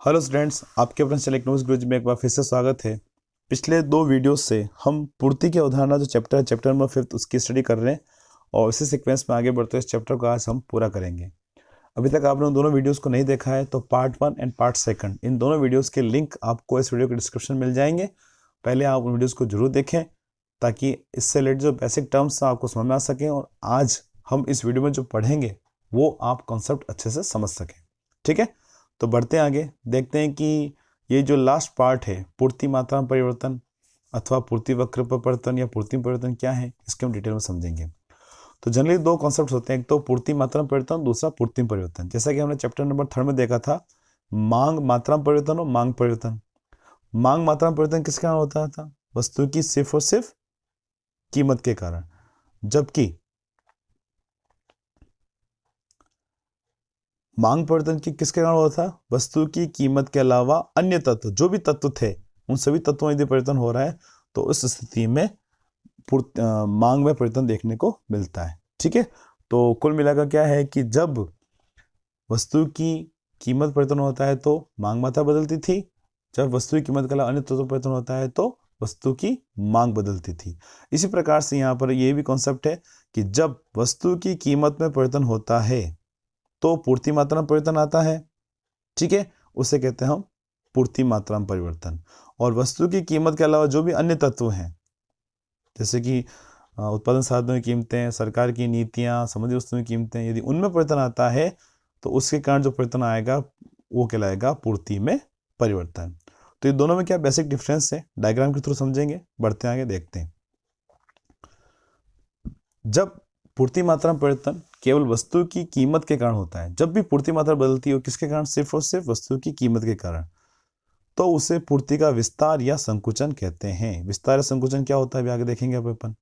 Hello students, आपके अपने channel economics गुरुजी में एक बार फिर से स्वागत है। पिछले दो वीडियोस से हम पूर्ति के उदाहरण जो चैप्टर नंबर 5 उसकी स्टडी कर रहे हैं और इसी सीक्वेंस में आगे बढ़ते इस चैप्टर को आज हम पूरा करेंगे। अभी तक आपने उन दोनों वीडियोस को नहीं देखा है तो पार्ट 1 एंड पार्ट 2 इन दोनों वीडियोज़ के लिंक आपको इस वीडियो के डिस्क्रिप्शन मिल जाएंगे। पहले आप उन वीडियोज़ को जरूर देखें ताकि इससे रिलेटेड जो बेसिक टर्म्स आपको समझ में आ सकें और आज हम इस वीडियो में जो पढ़ेंगे वो आप कॉन्सेप्ट अच्छे से समझ सकें। ठीक है, तो बढ़ते हैं आगे, देखते हैं कि ये जो लास्ट पार्ट है पूर्ति मात्रा में परिवर्तन अथवा पूर्ति वक्र पर परिवर्तन या पूर्ति में परिवर्तन क्या है, इसके हम डिटेल में समझेंगे। तो जनरली दो कॉन्सेप्ट होते हैं, एक तो पूर्ति मात्रा में परिवर्तन, दूसरा पूर्ति में परिवर्तन। जैसा कि हमने चैप्टर नंबर 3 में देखा था, मांग मात्रा में परिवर्तन और मांग परिवर्तन। मांग मात्रा में परिवर्तन किस कारण होता था? वस्तु की सिर्फ और सिर्फ कीमत के कारण, जबकि मांग परिवर्तन की किसके कारण होता था? वस्तु की कीमत के अलावा अन्य तत्व, जो भी तत्व थे उन सभी तत्वों में यदि परिवर्तन हो रहा है तो उस स्थिति में मांग में परिवर्तन देखने को मिलता है। ठीक है, तो कुल मिलाकर क्या है कि जब वस्तु की कीमत परिवर्तन होता है तो मांग मात्रा बदलती थी, जब वस्तु की कीमत के अलावा अन्य तत्व परिवर्तन होता है तो वस्तु की मांग बदलती थी। इसी प्रकार से यहाँ पर यह भी कॉन्सेप्ट है कि जब वस्तु की कीमत में परिवर्तन होता है तो पूर्ति मात्रा में परिवर्तन आता है। ठीक है, उसे कहते हैं हम पूर्ति मात्रा में परिवर्तन। और वस्तु की कीमत के अलावा जो भी अन्य तत्व हैं, जैसे कि उत्पादन साधनों की कीमतें, सरकार की नीतियां, समुद्री वस्तुओं की कीमतें, यदि उनमें परिवर्तन आता है तो उसके कारण जो परिवर्तन आएगा वो कहलाएगा पूर्ति में परिवर्तन। तो ये दोनों में क्या बेसिक डिफरेंस है, डायग्राम के थ्रू समझेंगे। बढ़ते आगे देखते हैं। जब पूर्ति मात्रा में परिवर्तन केवल वस्तु की कीमत के कारण होता है, जब भी पूर्ति मात्रा बदलती है किसके कारण? सिर्फ और सिर्फ वस्तु की कीमत के कारण, तो उसे पूर्ति का विस्तार या संकुचन कहते हैं। विस्तार या संकुचन क्या होता है अभी आगे देखेंगे अपन।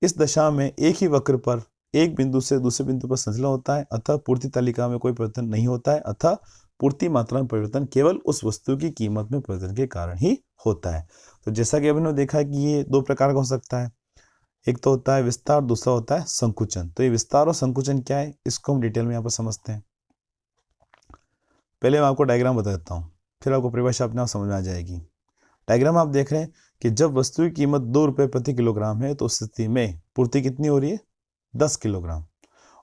इस दशा में एक ही वक्र पर एक बिंदु से दूसरे बिंदु पर संचलन होता है, अतः पूर्ति तालिका में कोई परिवर्तन नहीं होता है, अतः पूर्ति मात्रा में परिवर्तन केवल उस वस्तु की कीमत में परिवर्तन के कारण ही होता है। तो जैसा कि अभी हमने देखा कि ये दो प्रकार का हो सकता है, एक तो होता है विस्तार, दूसरा होता है संकुचन। तो ये विस्तार और संकुचन क्या है इसको हम डिटेल में यहाँ पर समझते हैं। पहले मैं आपको डायग्राम बता देता हूँ, फिर आपको परिभाषा अपने आप समझ में आ जाएगी। डायग्राम आप देख रहे हैं कि जब वस्तु की कीमत 2 रुपये प्रति किलोग्राम है तो उस स्थिति में पूर्ति कितनी हो रही है? 10 किलोग्राम।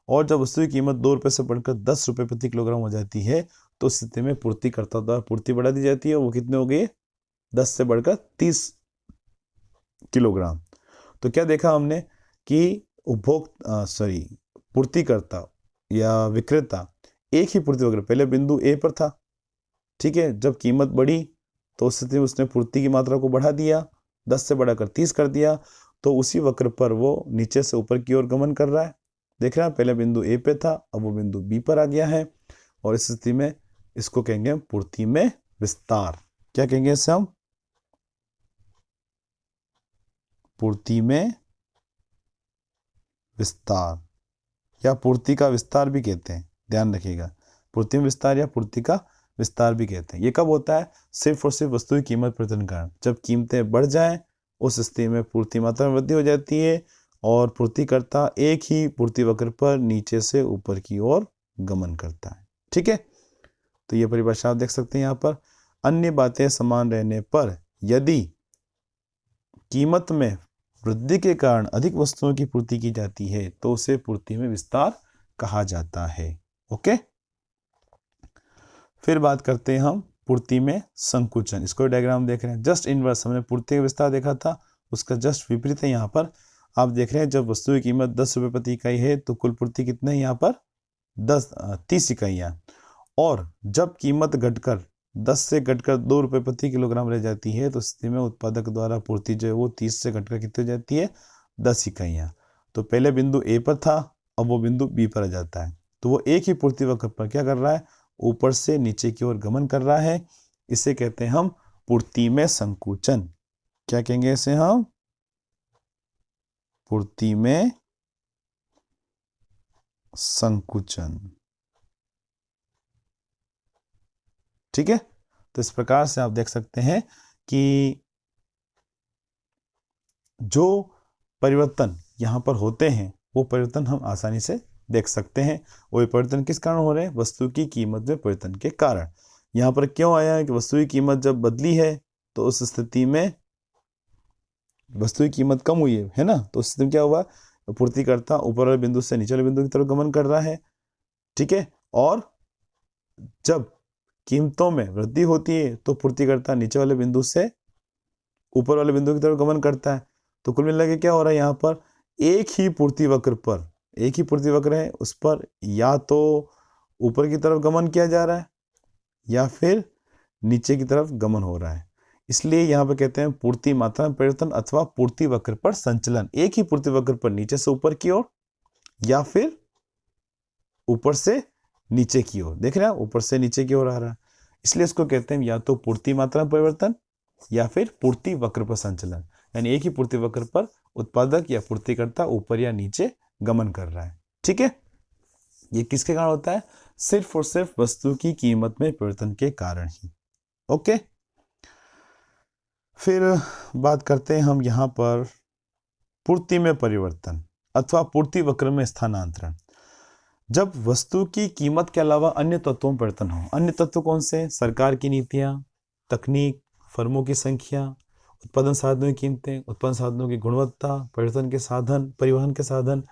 और जब वस्तु की कीमत 2 रुपये से बढ़कर 10 रुपये प्रति किलोग्राम हो जाती है तो उस स्थिति में पूर्तिकर्ता द्वारा पूर्ति बढ़ा दी जाती है। वो कितने हो गई? 10 से बढ़कर 30 किलोग्राम। तो क्या देखा हमने कि पूर्तिकर्ता या विक्रेता एक ही पूर्ति वक्र, पहले बिंदु ए पर था। ठीक है, जब कीमत बढ़ी तो उस स्थिति में उसने पूर्ति की मात्रा को बढ़ा दिया, 10 से बढ़ाकर 30 कर दिया, तो उसी वक्र पर वो नीचे से ऊपर की ओर गमन कर रहा है। देख रहे हैं, पहले बिंदु ए पे था, अब वो बिंदु बी पर आ गया है और इस स्थिति में इसको कहेंगे पूर्ति में विस्तार। क्या कहेंगे इसे हम? पूर्ति में विस्तार या पूर्ति का विस्तार भी कहते हैं, ध्यान रखिएगा। पूर्ति में विस्तार या पूर्ति का विस्तार भी कहते हैं। ये कब होता है? सिर्फ और सिर्फ वस्तु की कीमत परिवर्तन कारण। जब कीमतें बढ़ जाएं उस स्थिति में पूर्ति मात्रा में वृद्धि हो जाती है और पूर्तिकर्ता एक ही पूर्ति वक्र पर नीचे से ऊपर की ओर गमन करता है। ठीक है, तो ये परिभाषा आप देख सकते हैं यहाँ पर। अन्य बातें समान रहने पर यदि कीमत में वृद्धि के कारण अधिक वस्तुओं की पूर्ति की जाती है तो उसे पूर्ति में विस्तार कहा जाता है। ओके, फिर बात करते हैं हम पूर्ति में संकुचन। इसको डायग्राम देख रहे हैं, जस्ट इनवर्स। हमने पूर्ति का विस्तार देखा था, उसका जस्ट विपरीत है यहाँ पर। आप देख रहे हैं जब वस्तु की कीमत 10 रुपये प्रति इकाई है तो कुल पूर्ति कितने हैं यहाँ पर? 30 इकाइयाँ। और जब कीमत घटकर 10 से घटकर 2 रुपये प्रति किलोग्राम रह जाती है तो स्थिति में उत्पादक द्वारा पूर्ति जो है वो 30 से घटकर कितनी हो जाती है? 10 इकाइयाँ। तो पहले बिंदु ए पर था, अब वो बिंदु बी पर आ जाता है। तो वो एक ही पूर्ति वक्र पर क्या कर रहा है? ऊपर से नीचे की ओर गमन कर रहा है। इसे कहते हैं हम पूर्ति में संकुचन। क्या कहेंगे इसे हम? पूर्ति में संकुचन। ठीक है, तो इस प्रकार से आप देख सकते हैं कि जो परिवर्तन यहाँ पर होते हैं वो परिवर्तन हम आसानी से देख सकते हैं। वो परिवर्तन किस कारण हो रहे हैं? वस्तु की कीमत में परिवर्तन के कारण। यहाँ पर क्यों आया है कि वस्तु की कीमत जब बदली है तो उस स्थिति में वस्तु की कीमत कम हुई है ना, तो उस स्थिति में क्या हुआ, पूर्तिकर्ता ऊपर वाले बिंदु से नीचे वाले बिंदु की तरफ गमन कर रहा है, ठीक है। और जब कीमतों में वृद्धि होती है तो पूर्तिकर्ता नीचे वाले बिंदु से ऊपर वाले बिंदु की तरफ गमन करता है। तो कुल मिला के क्या हो रहा है, यहाँ पर एक ही पूर्ति वक्र है, उस पर या तो ऊपर की तरफ गमन किया जा रहा है या फिर नीचे की तरफ गमन हो रहा है। इसलिए यहाँ पर कहते हैं पूर्ति मात्रा में परिवर्तन अथवा पूर्ति वक्र पर संचलन। एक ही पूर्ति वक्र पर नीचे से ऊपर की ओर या फिर ऊपर से नीचे की ओर, देख रहे हैं ऊपर से नीचे की ओर आ रहा है, इसलिए इसको कहते हैं या तो पूर्ति मात्रा में परिवर्तन या फिर पूर्ति वक्र पर संचलन। यानी एक ही पूर्ति वक्र पर उत्पादक या पूर्तिकर्ता ऊपर या नीचे गमन कर रहा है, ठीक है। ये किसके कारण होता है, सिर्फ और सिर्फ वस्तु की कीमत में परिवर्तन के कारण ही। ओके, फिर बात करते हैं हम यहाँ पर पूर्ति में परिवर्तन अथवा पूर्ति वक्र में स्थानांतरण। जब वस्तु की कीमत के अलावा अन्य तत्वों में परिवर्तन हो। अन्य तत्व कौन से, सरकार की नीतियां, तकनीक, फर्मों की संख्या, उत्पादन साधनों की कीमतें, उत्पादन साधनों की गुणवत्ता, परिवहन के साधन,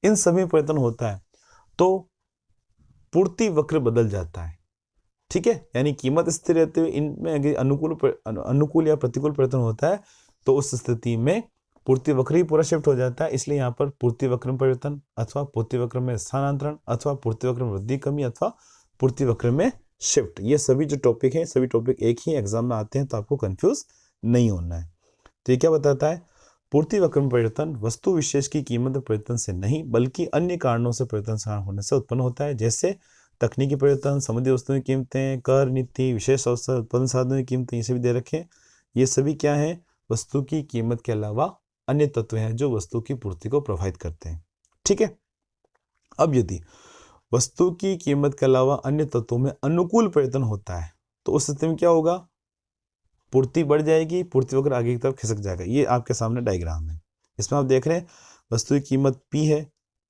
इन सभी में परिवर्तन होता है तो पूर्ति वक्र बदल जाता है, ठीक है। यानी कीमत स्थिर रहते हुए इनमें अगर अनुकूल या प्रतिकूल परिवर्तन होता है तो उस स्थिति में पूर्ति वक्र ही पूरा शिफ्ट हो जाता है। इसलिए यहाँ पर पूर्ति वक्र में परिवर्तन अथवा पूर्ति वक्र में स्थानांतरण अथवा पूर्ति वक्र में वृद्धि कमी अथवा पूर्ति वक्र में शिफ्ट, ये सभी जो टॉपिक हैं सभी टॉपिक एक ही एग्जाम में आते हैं, तो आपको कंफ्यूज नहीं होना है। तो ये क्या बताता है, पूर्ति वक्र में परिवर्तन वस्तु विशेष की कीमत में परिवर्तन से नहीं बल्कि अन्य कारणों से परिवर्तन होने से उत्पन्न होता है, जैसे तकनीकी परिवर्तन, संबंधित वस्तुओं की कीमतें, कर नीति, विशेष अवसर, उत्पादन साधनों की कीमतें, ये सभी दे रखे। ये सभी क्या है, वस्तु की कीमत के अलावा अन्य तत्व हैं जो वस्तु की पूर्ति को प्रभावित करते हैं, ठीक है। अब यदि वस्तु की कीमत के अलावा अन्य तत्वों में अनुकूल परिवर्तन होता है तो उस स्थिति में क्या होगा, पूर्ति बढ़ जाएगी, पूर्ति वक्र आगे की तरफ खिसक जाएगा। ये आपके सामने डायग्राम है, इसमें आप देख रहे हैं वस्तु की कीमत P है,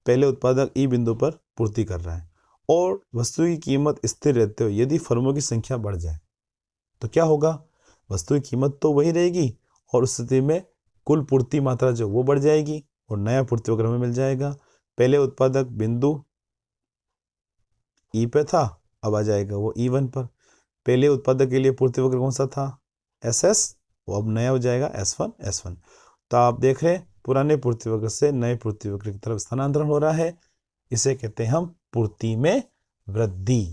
पहले उत्पादक E बिंदु पर पूर्ति कर रहा है और वस्तु की कीमत स्थिर रहते हुए यदि फर्मों की संख्या बढ़ जाए तो क्या होगा, वस्तु की कीमत तो वही रहेगी और उस स्थिति में कुल पूर्ति मात्रा जो वो बढ़ जाएगी और नया पूर्ति वक्र में मिल जाएगा। पहले उत्पादक बिंदु E पे था, अब आ जाएगा वो E1 पर। पहले उत्पादक के लिए पूर्ति वक्र कौन सा था, SS, वो अब नया हो जाएगा S1। तो आप देख रहे हैं पुराने पूर्ति वक्र से नए पूर्ति वक्र की तरफ स्थानांतरण हो रहा है। इसे कहते हैं हम पूर्ति में वृद्धि।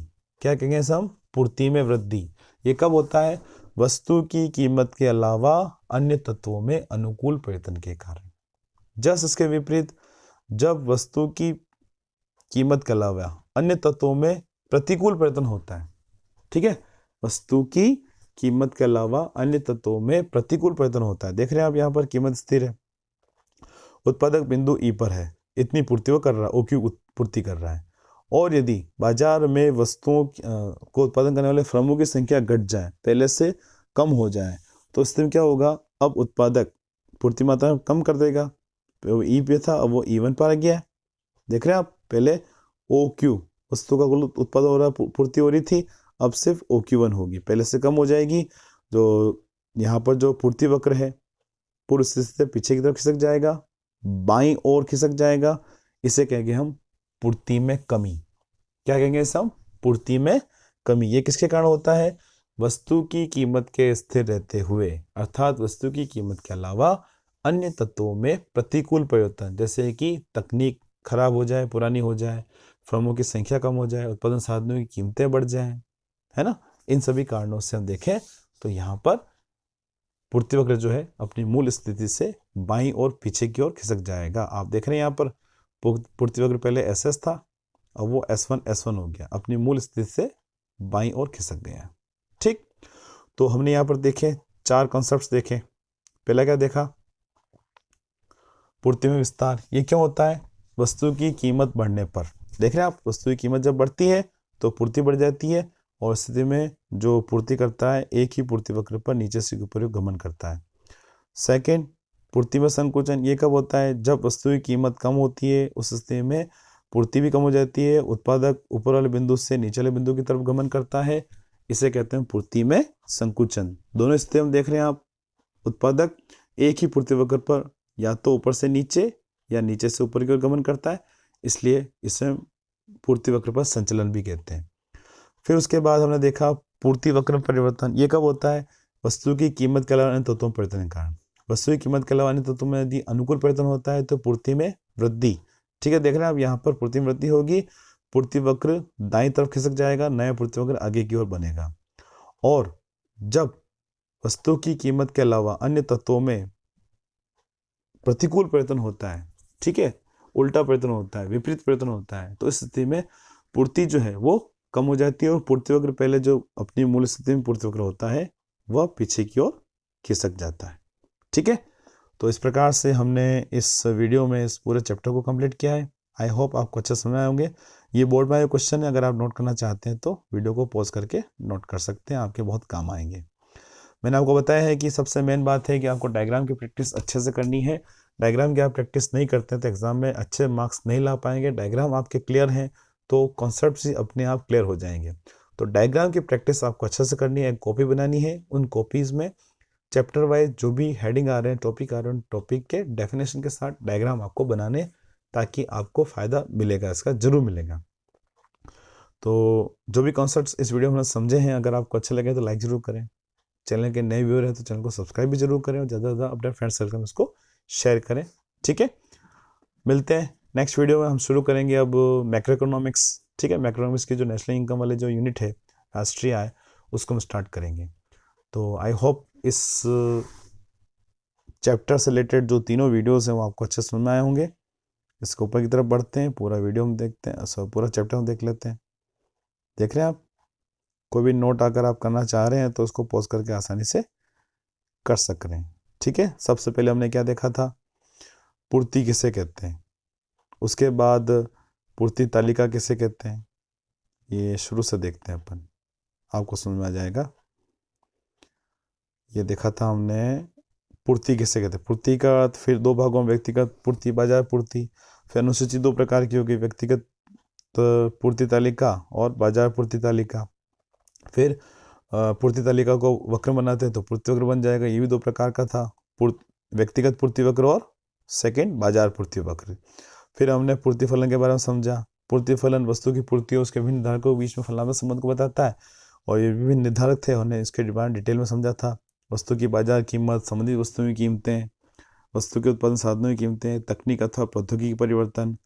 क्या कहेंगे हम, पूर्ति में वृद्धि। ये कब होता है, वस्तु की कीमत के अलावा अन्य तत्वों में अनुकूल परिवर्तन के कारण। जस्ट इसके विपरीत, जब वस्तु की कीमत के अलावा अन्य तत्वों में प्रतिकूल परिवर्तन होता है, ठीक है, वस्तु की कीमत के अलावा अन्य तत्वों में प्रतिकूल परिवर्तन होता है। देख रहे हैं आप यहाँ पर कीमत स्थिर है, उत्पादक बिंदु E पर है, इतनी पूर्ति वो कर रहा है, OQ पूर्ति कर रहा है। और यदि बाजार में वस्तुओं को उत्पादन करने वाले फर्मों की संख्या घट जाए, पहले से कम हो जाए, तो इस में क्या होगा, अब उत्पादक पूर्ति मात्रा कम कर देगा। वो E पे था, अब वो E1 पर आ गया है। देख रहे हैं आप, पहले OQ वस्तु का कुल उत्पादन हो रहा, पूर्ति हो रही थी, अब सिर्फ OQ1 होगी, पहले से कम हो जाएगी। जो यहाँ पर जो पूर्ति वक्र है पूर्व स्थिति से पीछे की तरफ खिसक जाएगा, बाईं ओर खिसक जाएगा। इसे कहेंगे हम पूर्ति में कमी। क्या कहेंगे इसे हम, पूर्ति में कमी। ये किसके कारण होता है, वस्तु की कीमत के स्थिर रहते हुए, अर्थात वस्तु की कीमत के अलावा अन्य तत्वों में प्रतिकूल परिवर्तन, जैसे कि तकनीक खराब हो जाए, पुरानी हो जाए, फर्मों की संख्या कम हो जाए, उत्पादन साधनों की कीमतें बढ़ जाएं, है ना। इन सभी कारणों से हम देखें तो यहाँ पर पूर्ति वक्र जो है अपनी मूल स्थिति से बाईं ओर पीछे की ओर खिसक जाएगा। आप देख रहे हैं यहाँ पर पूर्ति वक्र पहले SS था, अब वो S1 हो गया, अपनी मूल स्थिति से बाईं ओर खिसक गया, ठीक। तो हमने यहाँ पर देखे 4 कॉन्सेप्ट्स देखे। पहला क्या देखा, पूर्ति में विस्तार। ये क्यों होता है, वस्तु की कीमत बढ़ने पर। देख रहे हैं आप, वस्तु की कीमत जब बढ़ती है तो पूर्ति बढ़ जाती है और स्थिति में जो पूर्ति करता है एक ही पूर्ति वक्र पर नीचे से ऊपर गमन करता है। सेकंड, पूर्ति में संकुचन। ये कब होता है, जब वस्तु की कीमत कम होती है, उस स्थिति में पूर्ति भी कम हो जाती है, उत्पादक ऊपर वाले बिंदु से नीचे वाले बिंदु की तरफ गमन करता है। इसे कहते हैं पूर्ति में संकुचन। दोनों स्थिति हम देख रहे हैं आप, उत्पादक एक ही पूर्ति वक्र पर या तो ऊपर से नीचे या नीचे से ऊपर की ओर गमन करता है, इसलिए इसे पूर्ति वक्र पर संचलन भी कहते हैं। फिर उसके बाद हमने देखा पूर्ति वक्र में परिवर्तन, ये कब होता है? वस्तु की कीमत के अलावा अन्य तत्वों में परिवर्तन के कारण। वस्तु की कीमत के अलावा अन्य तत्वों में यदि अनुकूल परिवर्तन होता है तो पूर्ति में वृद्धि। ठीक है, देख रहे हैं आप, यहाँ पर पूर्ति में वृद्धि होगी, पूर्ति वक्र दाईं तरफ खिसक जाएगा, नया पूर्ति वक्र आगे की ओर बनेगा। और जब वस्तु की कीमत के अलावा अन्य तत्वों में प्रतिकूल परिवर्तन होता है, ठीक है, उल्टा परिवर्तन होता है, विपरीत परिवर्तन होता है, तो इस स्थिति में पूर्ति जो है वो कम हो जाती है और पूर्ति वक्र पहले जो अपनी मूल स्थिति में पूर्ति वक्र होता है वह पीछे की ओर खिसक जाता है। ठीक है, तो इस प्रकार से हमने इस वीडियो में इस पूरे चैप्टर को कंप्लीट किया है। आई होप आपको अच्छा समझ आए होंगे। ये बोर्ड में आए क्वेश्चन है, अगर आप नोट करना चाहते हैं तो वीडियो को पॉज करके नोट कर सकते हैं, आपके बहुत काम आएंगे। मैंने आपको बताया है कि सबसे मेन बात है कि आपको डायग्राम की प्रैक्टिस अच्छे से करनी है। डायग्राम की आप प्रैक्टिस नहीं करते हैं तो एग्जाम में अच्छे मार्क्स नहीं ला पाएंगे। डायग्राम आपके क्लियर हैं तो कॉन्सेप्ट ही अपने आप क्लियर हो जाएंगे। तो डायग्राम की प्रैक्टिस आपको अच्छे से करनी है, एक कॉपी बनानी है, उन कॉपीज में चैप्टर वाइज जो भी हेडिंग आ रहे हैं, टॉपिक आ रहे हैं, टॉपिक के डेफिनेशन के साथ डायग्राम आपको बनाने, ताकि आपको फायदा मिलेगा, इसका जरूर मिलेगा। तो जो भी कॉन्सेप्ट्स इस वीडियो में समझे हैं, अगर आपको अच्छे लगे तो लाइक जरूर करें। चैनल के नए व्यूअर हैं तो चैनल को सब्सक्राइब भी जरूर करें और ज़्यादा से ज़्यादा अपने फ्रेंड सर्कल में उसको शेयर करें। ठीक है, मिलते हैं नेक्स्ट वीडियो में। हम शुरू करेंगे अब मैक्रो इकोनॉमिक्स। ठीक है, मैक्रो इकोनॉमिक्स की जो नेशनल इनकम वाले जो यूनिट है, राष्ट्रीय आय, उसको हम स्टार्ट करेंगे। तो आई होप इस चैप्टर से रिलेटेड जो तीनों वीडियोस हैं वो आपको अच्छे समझ में आए होंगे। इसके ऊपर की तरफ बढ़ते हैं, पूरा वीडियो हम देखते हैं, सब पूरा चैप्टर हम देख लेते हैं। देख रहे हैं आप, कोई भी नोट अगर आप करना चाह रहे हैं तो उसको पॉज करके आसानी से कर सक रहे हैं। ठीक है, सबसे पहले हमने क्या देखा था, पूर्ति किसे कहते हैं, उसके बाद पूर्ति तालिका किसे कहते हैं, ये शुरू से देखते हैं अपन, आपको समझ में आ जाएगा। ये देखा था हमने पूर्ति किसे कहते हैं, पूर्ति का फिर दो भागों में, व्यक्तिगत पूर्ति, बाजार पूर्ति। फिर अनुसूची दो प्रकार की होगी, व्यक्तिगत पूर्ति तालिका और बाजार पूर्ति तालिका। फिर पूर्ति तालिका को वक्र बनाते हैं तो पूर्ति वक्र बन जाएगा, ये भी दो प्रकार का था, व्यक्तिगत पूर्ति वक्र और सेकंड बाजार पूर्ति वक्र। फिर हमने पूर्ति फलन के बारे में समझा। पूर्ति फलन वस्तु की पूर्ति और उसके विभिन्न निर्धारकों के बीच में फलनात्मक संबंध को बताता है, और ये विभिन्न निर्धारक थे, हमने इसके डिमांड डिटेल में समझा था। वस्तु की बाजार कीमत, संबंधित वस्तुओं की कीमतें, वस्तु के उत्पादन साधनों की कीमतें, तकनीक अथवा प्रौद्योगिकी परिवर्तन,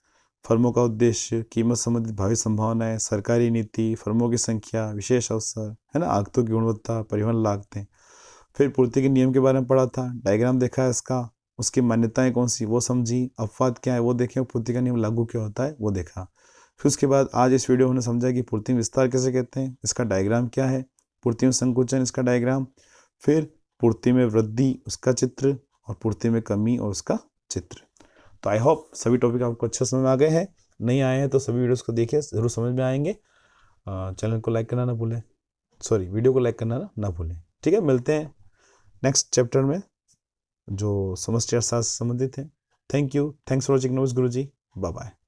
फर्मों का उद्देश्य, कीमत संबंधित भावी संभावनाएं, सरकारी नीति, फर्मों की संख्या, विशेष अवसर, है ना, आगतों की गुणवत्ता, परिवहन लागतें। फिर पूर्ति के नियम के बारे में पढ़ा था, डायग्राम देखा है इसका, उसकी मान्यताएं कौन सी वो समझी, अपवाद क्या है वो देखें, पूर्ति का नियम लागू क्या होता है वो देखा। फिर उसके बाद आज इस वीडियो में हमने समझा कि पूर्ति में विस्तार कैसे कहते हैं, इसका डायग्राम क्या है, पूर्ति में संकुचन, इसका डायग्राम, फिर पूर्ति में वृद्धि, उसका चित्र, और पूर्ति में कमी और उसका चित्र। तो आई होप सभी टॉपिक आपको अच्छे समझ में आ गए हैं। नहीं आए हैं तो सभी वीडियोस को देखिए, जरूर समझ में आएंगे। चैनल को लाइक करना ना भूलें, सॉरी वीडियो को लाइक करना ना भूलें। ठीक है, मिलते हैं नेक्स्ट चैप्टर में जो समष्टि अर्थशास्त्र से संबंधित है। Thank you, thanks for watching. नमस्कार गुरु जी, बाय बाय।